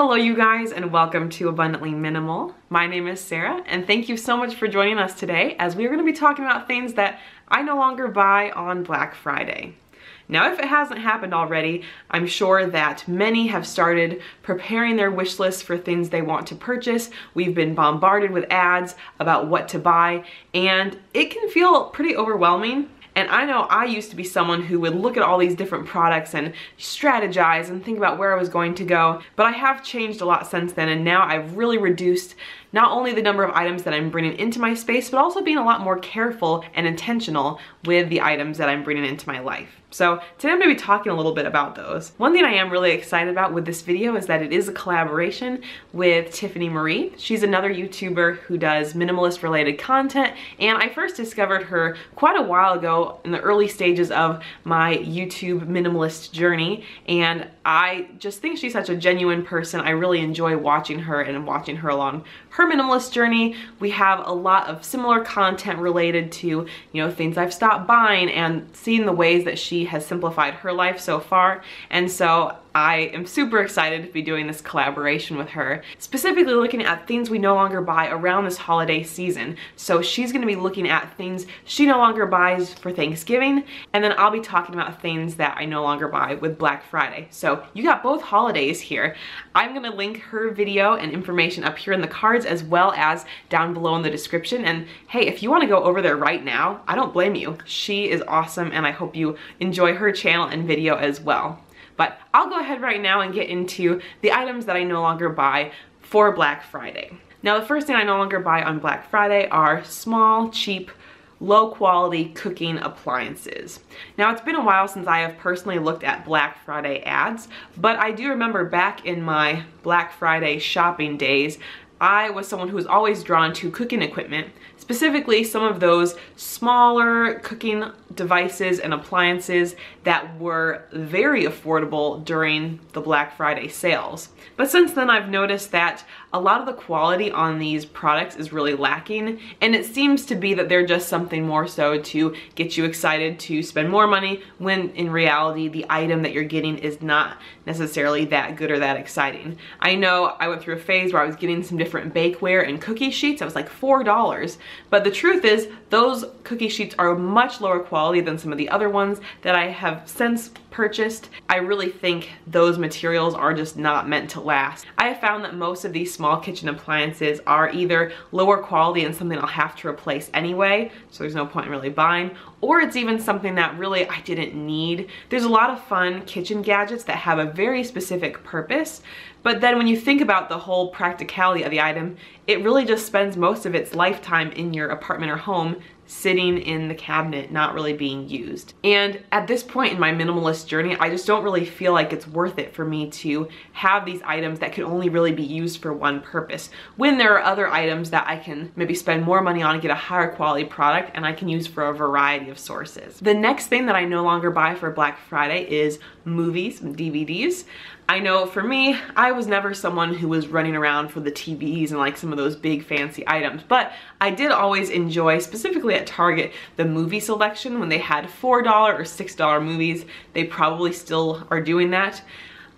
Hello you guys, and welcome to Abundantly Minimal. My name is Sarah, and thank you so much for joining us today as we are going to be talking about things that I no longer buy on Black Friday. Now, if it hasn't happened already, I'm sure that many have started preparing their wish lists for things they want to purchase. We've been bombarded with ads about what to buy, and it can feel pretty overwhelming. And I know I used to be someone who would look at all these different products and strategize and think about where I was going to go, but I have changed a lot since then, and now I've really reduced not only the number of items that I'm bringing into my space, but also being a lot more careful and intentional with the items that I'm bringing into my life. So today I'm going to be talking a little bit about those. One thing I am really excited about with this video is that it is a collaboration with Tiffany Marie. She's another YouTuber who does minimalist related content, and I first discovered her quite a while ago in the early stages of my YouTube minimalist journey, and I just think she's such a genuine person. I really enjoy watching her and watching her along her minimalist journey. We have a lot of similar content related to, things I've stopped buying and seeing the ways that she has simplified her life so far. And so I am super excited to be doing this collaboration with her, specifically looking at things we no longer buy around this holiday season. So she's going to be looking at things she no longer buys for Thanksgiving, and then I'll be talking about things that I no longer buy with Black Friday. So you got both holidays here. I'm going to link her video and information up here in the cards as well as down below in the description. And hey, if you want to go over there right now, I don't blame you. She is awesome, and I hope you enjoy her channel and video as well. But I'll go ahead right now and get into the items that I no longer buy for Black Friday. Now, the first thing I no longer buy on Black Friday are small, cheap, low quality cooking appliances. Now, it's been a while since I have personally looked at Black Friday ads, but I do remember back in my Black Friday shopping days, I was someone who was always drawn to cooking equipment, specifically some of those smaller cooking devices and appliances that were very affordable during the Black Friday sales. But since then, I've noticed that a lot of the quality on these products is really lacking, and it seems to be that they're just something more so to get you excited to spend more money, when in reality the item that you're getting is not necessarily that good or that exciting. I know I went through a phase where I was getting some different bakeware and cookie sheets. It was like $4, but the truth is those cookie sheets are much lower quality than some of the other ones that I have since purchased. I really think those materials are just not meant to last. I have found that most of these small kitchen appliances are either lower quality and something I'll have to replace anyway, so there's no point in really buying, or it's even something that really I didn't need. There's a lot of fun kitchen gadgets that have a very specific purpose, but then when you think about the whole practicality of the item, it really just spends most of its lifetime in your apartment or home sitting in the cabinet, not really being used. And at this point in my minimalist journey, I just don't really feel like it's worth it for me to have these items that could only really be used for one purpose, when there are other items that I can maybe spend more money on and get a higher quality product and I can use for a variety of sources. The next thing that I no longer buy for Black Friday is movies and DVDs. I know for me, I was never someone who was running around for the TVs and like some of those big fancy items, but I did always enjoy, specifically at Target, the movie selection when they had $4 or $6 movies. They probably still are doing that.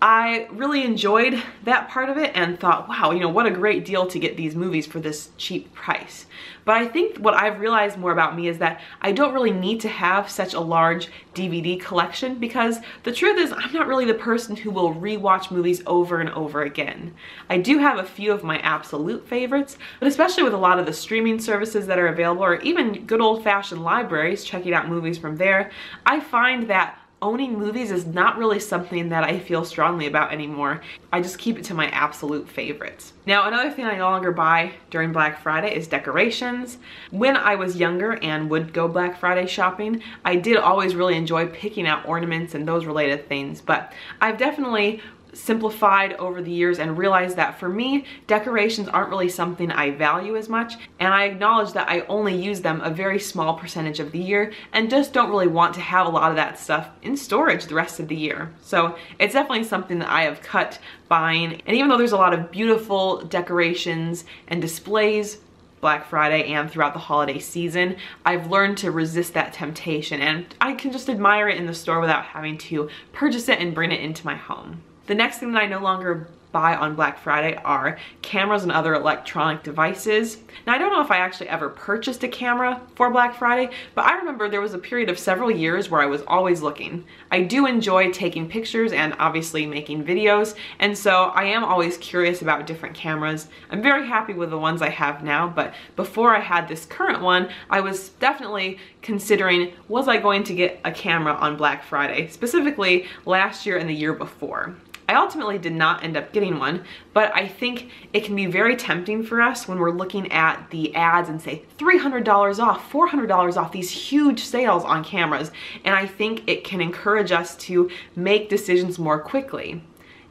I really enjoyed that part of it and thought, wow, what a great deal to get these movies for this cheap price. But I think what I've realized more about me is that I don't really need to have such a large DVD collection, because the truth is I'm not really the person who will rewatch movies over and over again. I do have a few of my absolute favorites, but especially with a lot of the streaming services that are available, or even good old-fashioned libraries, checking out movies from there, I find that owning movies is not really something that I feel strongly about anymore. I just keep it to my absolute favorites. Now, another thing I no longer buy during Black Friday is decorations. When I was younger and would go Black Friday shopping, I did always really enjoy picking out ornaments and those related things, but I've definitely simplified over the years and realized that for me, decorations aren't really something I value as much, and I acknowledge that I only use them a very small percentage of the year and just don't really want to have a lot of that stuff in storage the rest of the year. So it's definitely something that I have cut buying, and even though there's a lot of beautiful decorations and displays Black Friday and throughout the holiday season, I've learned to resist that temptation, and I can just admire it in the store without having to purchase it and bring it into my home. The next thing that I no longer buy on Black Friday are cameras and other electronic devices. Now, I don't know if I actually ever purchased a camera for Black Friday, but I remember there was a period of several years where I was always looking. I do enjoy taking pictures and obviously making videos, and so I am always curious about different cameras. I'm very happy with the ones I have now, but before I had this current one, I was definitely considering, was I going to get a camera on Black Friday, specifically last year and the year before. I ultimately did not end up getting one, but I think it can be very tempting for us when we're looking at the ads and say $300 off, $400 off, these huge sales on cameras. And I think it can encourage us to make decisions more quickly.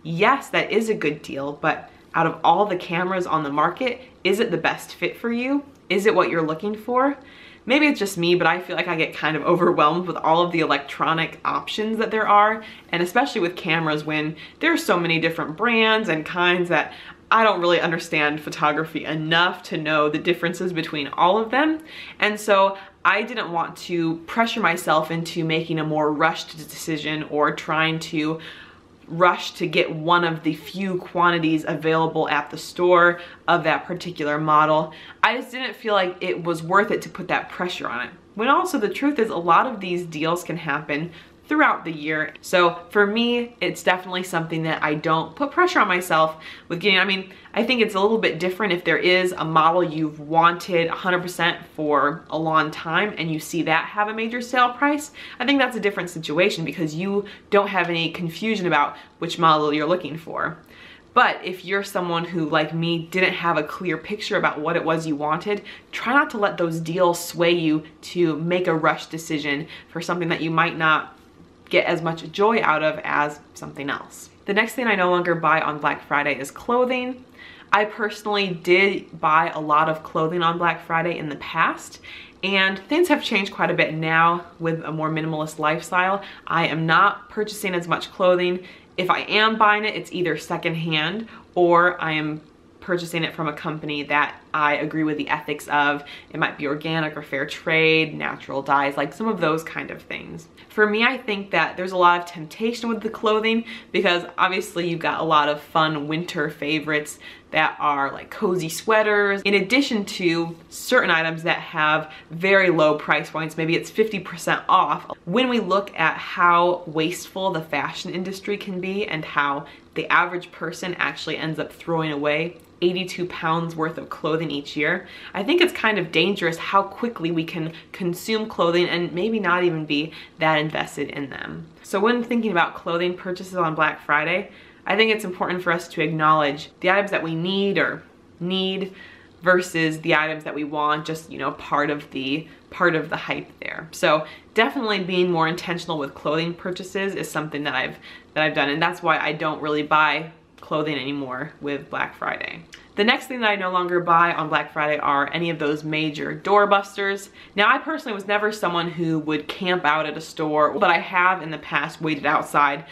Yes, that is a good deal, but out of all the cameras on the market, is it the best fit for you? Is it what you're looking for? Maybe it's just me, but I feel like I get kind of overwhelmed with all of the electronic options that there are, and especially with cameras when there's so many different brands and kinds that I don't really understand photography enough to know the differences between all of them. And so I didn't want to pressure myself into making a more rushed decision or trying to rush to get one of the few quantities available at the store of that particular model. I just didn't feel like it was worth it to put that pressure on it. When also the truth is a lot of these deals can happen throughout the year. So for me, it's definitely something that I don't put pressure on myself with getting. I mean, I think it's a little bit different if there is a model you've wanted 100% for a long time and you see that have a major sale price. I think that's a different situation because you don't have any confusion about which model you're looking for. But if you're someone who, like me, didn't have a clear picture about what it was you wanted, try not to let those deals sway you to make a rush decision for something that you might not get as much joy out of as something else. The next thing I no longer buy on Black Friday is clothing. I personally did buy a lot of clothing on Black Friday in the past, and things have changed quite a bit now with a more minimalist lifestyle. I am not purchasing as much clothing. If I am buying it, it's either secondhand or I am purchasing it from a company that I agree with the ethics of. It might be organic or fair trade, natural dyes, like some of those kind of things. For me, I think that there's a lot of temptation with the clothing because obviously you've got a lot of fun winter favorites that are like cozy sweaters, in addition to certain items that have very low price points. Maybe it's 50% off. When we look at how wasteful the fashion industry can be and how the average person actually ends up throwing away 82 pounds worth of clothing each year, I think it's kind of dangerous how quickly we can consume clothing and maybe not even be that invested in them. So when thinking about clothing purchases on Black Friday, I think it's important for us to acknowledge the items that we need versus the items that we want, just, you know, part of the hype there. So definitely being more intentional with clothing purchases is something that I've done, and that's why I don't really buy clothing anymore with Black Friday. The next thing that I no longer buy on Black Friday are any of those major doorbusters. Now, I personally was never someone who would camp out at a store, but I have in the past waited outside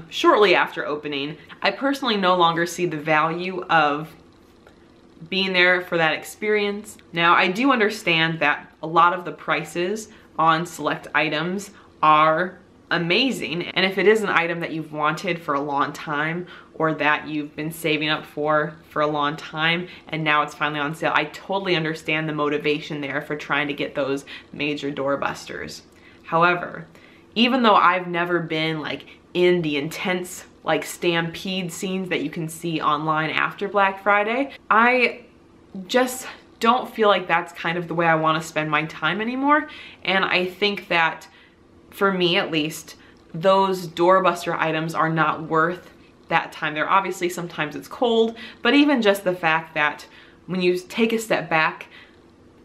shortly after opening. I personally no longer see the value of being there for that experience. Now, I do understand that a lot of the prices on select items are amazing, and if it is an item that you've wanted for a long time or that you've been saving up for a long time and now it's finally on sale, I totally understand the motivation there for trying to get those major doorbusters. However, even though I've never been like in the intense like stampede scenes that you can see online after Black Friday, I just don't feel like that's kind of the way I want to spend my time anymore. And I think that for me at least, those doorbuster items are not worth that time. They're obviously, sometimes it's cold, but even just the fact that when you take a step back,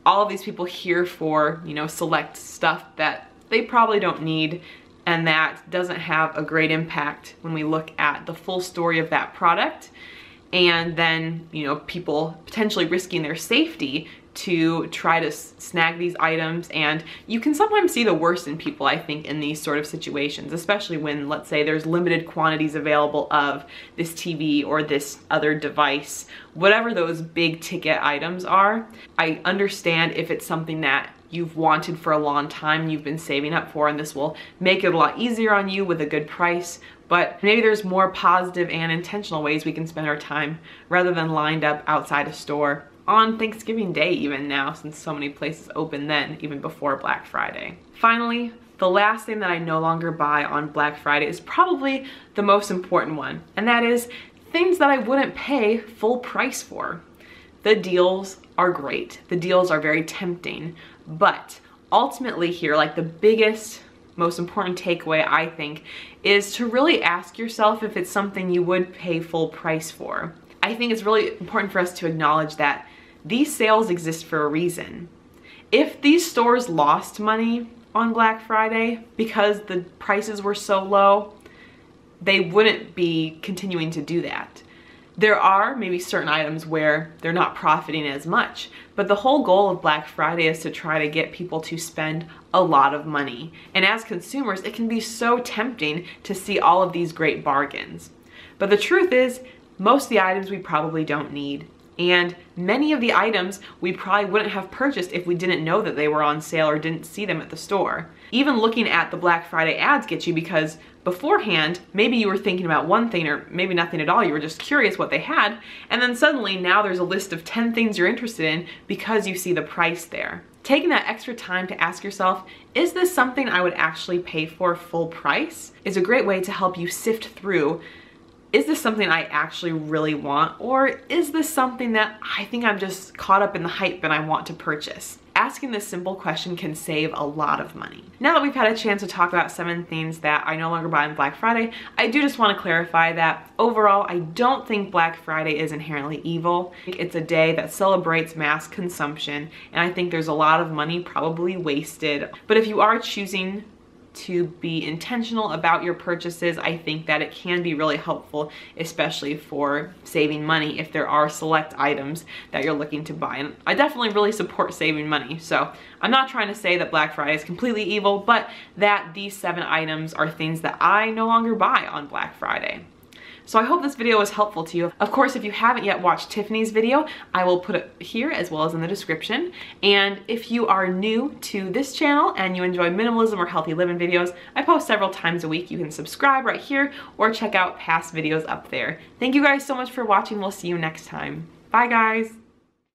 all of these people here for, you know, select stuff that they probably don't need and that doesn't have a great impact when we look at the full story of that product. And then, you know, people potentially risking their safety to try to snag these items. And you can sometimes see the worst in people, I think, in these sort of situations, especially when, let's say, there's limited quantities available of this TV or this other device, whatever those big ticket items are. I understand if it's something that you've wanted for a long time, you've been saving up for, and this will make it a lot easier on you with a good price. but maybe there's more positive and intentional ways we can spend our time rather than lined up outside a store on Thanksgiving Day even now, since so many places open then, even before Black Friday. Finally, the last thing that I no longer buy on Black Friday is probably the most important one, and that is things that I wouldn't pay full price for. The deals are great. The deals are very tempting, but ultimately here, like the biggest, most important takeaway I think is to really ask yourself if it's something you would pay full price for. I think it's really important for us to acknowledge that these sales exist for a reason. If these stores lost money on Black Friday because the prices were so low, they wouldn't be continuing to do that. There are maybe certain items where they're not profiting as much, but the whole goal of Black Friday is to try to get people to spend a lot of money. And as consumers, it can be so tempting to see all of these great bargains. But the truth is, most of the items we probably don't need. And many of the items we probably wouldn't have purchased if we didn't know that they were on sale or didn't see them at the store. Even looking at the Black Friday ads gets you, because beforehand, maybe you were thinking about one thing or maybe nothing at all. You were just curious what they had. And then suddenly now there's a list of 10 things you're interested in because you see the price there. Taking that extra time to ask yourself, is this something I would actually pay for full price? Is a great way to help you sift through, is this something I actually really want, or is this something that I think I'm just caught up in the hype and I want to purchase? Asking this simple question can save a lot of money. Now that we've had a chance to talk about 7 things that I no longer buy on Black Friday, I do just want to clarify that overall, I don't think Black Friday is inherently evil. It's a day that celebrates mass consumption, and I think there's a lot of money probably wasted. But if you are choosing to be intentional about your purchases, I think that it can be really helpful, especially for saving money if there are select items that you're looking to buy. And I definitely really support saving money. So I'm not trying to say that Black Friday is completely evil, but that these 7 items are things that I no longer buy on Black Friday. So I hope this video was helpful to you. Of course, if you haven't yet watched Tiffany's video, I will put it here as well as in the description. And if you are new to this channel and you enjoy minimalism or healthy living videos, I post several times a week. You can subscribe right here or check out past videos up there. Thank you guys so much for watching. We'll see you next time. Bye guys.